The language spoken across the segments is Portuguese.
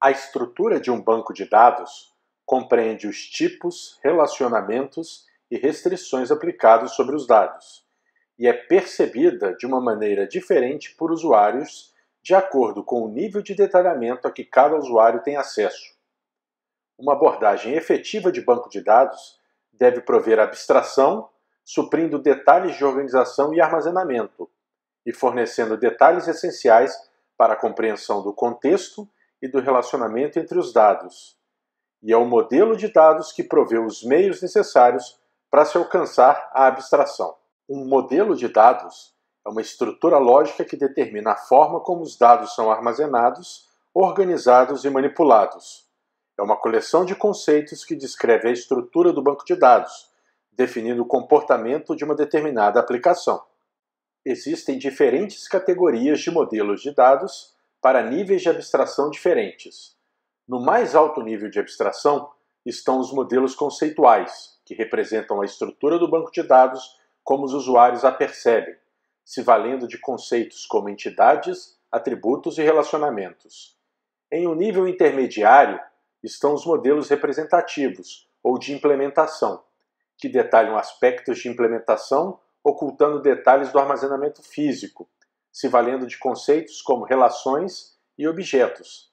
A estrutura de um banco de dados compreende os tipos, relacionamentos e restrições aplicados sobre os dados, e é percebida de uma maneira diferente por usuários de acordo com o nível de detalhamento a que cada usuário tem acesso. Uma abordagem efetiva de banco de dados deve prover abstração, suprindo detalhes de organização e armazenamento, e fornecendo detalhes essenciais para a compreensão do contexto e do relacionamento entre os dados. E é o modelo de dados que provê os meios necessários para se alcançar a abstração. Um modelo de dados é uma estrutura lógica que determina a forma como os dados são armazenados, organizados e manipulados. É uma coleção de conceitos que descreve a estrutura do banco de dados, definindo o comportamento de uma determinada aplicação. Existem diferentes categorias de modelos de dados para níveis de abstração diferentes. No mais alto nível de abstração estão os modelos conceituais, que representam a estrutura do banco de dados como os usuários a percebem, se valendo de conceitos como entidades, atributos e relacionamentos. Em um nível intermediário estão os modelos representativos ou de implementação, que detalham aspectos de implementação ocultando detalhes do armazenamento físico, se valendo de conceitos como relações e objetos.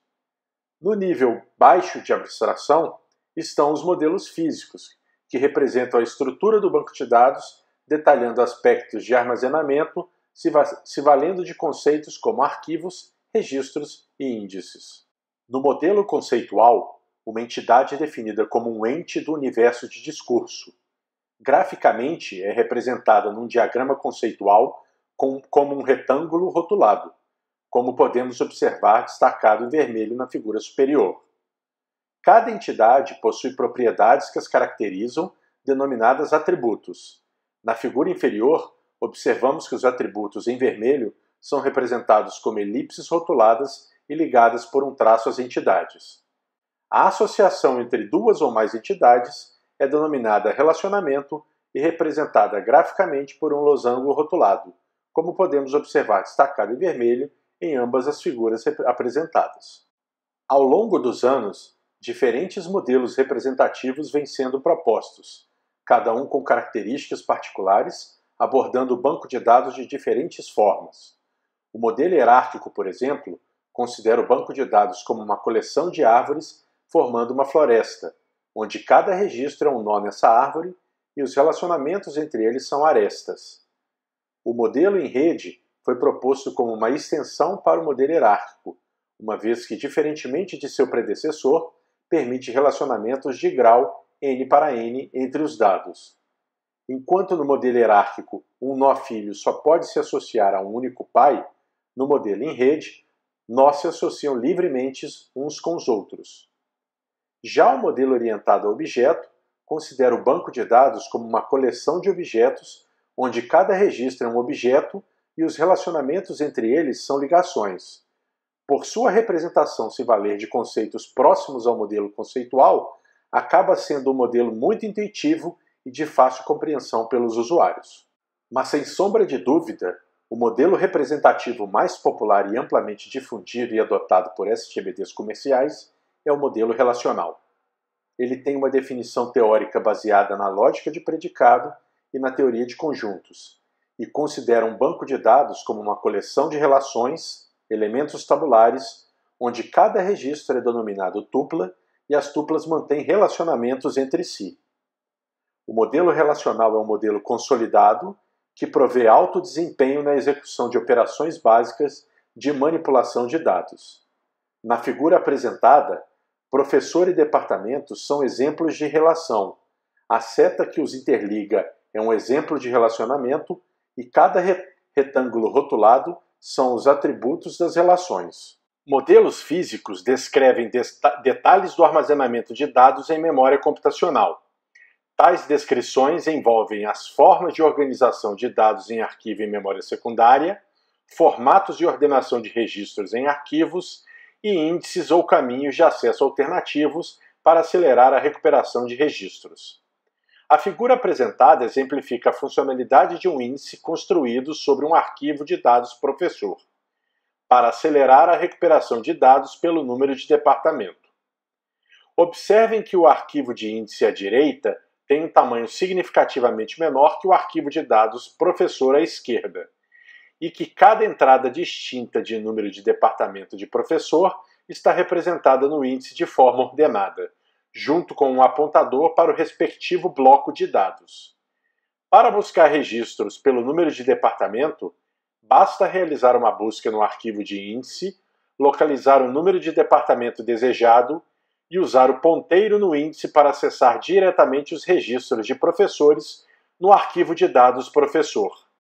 No nível baixo de abstração estão os modelos físicos, que representam a estrutura do banco de dados, detalhando aspectos de armazenamento, se valendo de conceitos como arquivos, registros e índices. No modelo conceitual, uma entidade é definida como um ente do universo de discurso. Graficamente, é representada num diagrama conceitual como um retângulo rotulado, como podemos observar destacado em vermelho na figura superior. Cada entidade possui propriedades que as caracterizam, denominadas atributos. Na figura inferior, observamos que os atributos em vermelho são representados como elipses rotuladas e ligadas por um traço às entidades. A associação entre duas ou mais entidades é denominada relacionamento e representada graficamente por um losango rotulado, como podemos observar destacado em vermelho em ambas as figuras apresentadas. Ao longo dos anos, diferentes modelos representativos vêm sendo propostos, cada um com características particulares, abordando o banco de dados de diferentes formas. O modelo hierárquico, por exemplo, considera o banco de dados como uma coleção de árvores formando uma floresta, onde cada registro é um nó nessa árvore e os relacionamentos entre eles são arestas. O modelo em rede foi proposto como uma extensão para o modelo hierárquico, uma vez que, diferentemente de seu predecessor, permite relacionamentos de grau n para n entre os dados. Enquanto no modelo hierárquico um nó filho só pode se associar a um único pai, no modelo em rede, nós se associam livremente uns com os outros. Já o modelo orientado a objeto considera o banco de dados como uma coleção de objetos onde cada registro é um objeto e os relacionamentos entre eles são ligações. Por sua representação se valer de conceitos próximos ao modelo conceitual, acaba sendo um modelo muito intuitivo e de fácil compreensão pelos usuários. Mas, sem sombra de dúvida, o modelo representativo mais popular e amplamente difundido e adotado por SGBDs comerciais é o modelo relacional. Ele tem uma definição teórica baseada na lógica de predicado e na teoria de conjuntos, e considera um banco de dados como uma coleção de relações, elementos tabulares, onde cada registro é denominado tupla e as tuplas mantêm relacionamentos entre si. O modelo relacional é um modelo consolidado que provê alto desempenho na execução de operações básicas de manipulação de dados. Na figura apresentada, professor e departamento são exemplos de relação. A seta que os interliga é um exemplo de relacionamento e cada retângulo rotulado são os atributos das relações. Modelos físicos descrevem detalhes do armazenamento de dados em memória computacional. Tais descrições envolvem as formas de organização de dados em arquivo em memória secundária, formatos de ordenação de registros em arquivos e índices ou caminhos de acesso alternativos para acelerar a recuperação de registros. A figura apresentada exemplifica a funcionalidade de um índice construído sobre um arquivo de dados professor. para acelerar a recuperação de dados pelo número de departamento. Observem que o arquivo de índice à direita tem um tamanho significativamente menor que o arquivo de dados professor à esquerda, e que cada entrada distinta de número de departamento de professor está representada no índice de forma ordenada, junto com um apontador para o respectivo bloco de dados. Para buscar registros pelo número de departamento, basta realizar uma busca no arquivo de índice, localizar o número de departamento desejado e usar o ponteiro no índice para acessar diretamente os registros de professores no arquivo de dados professor.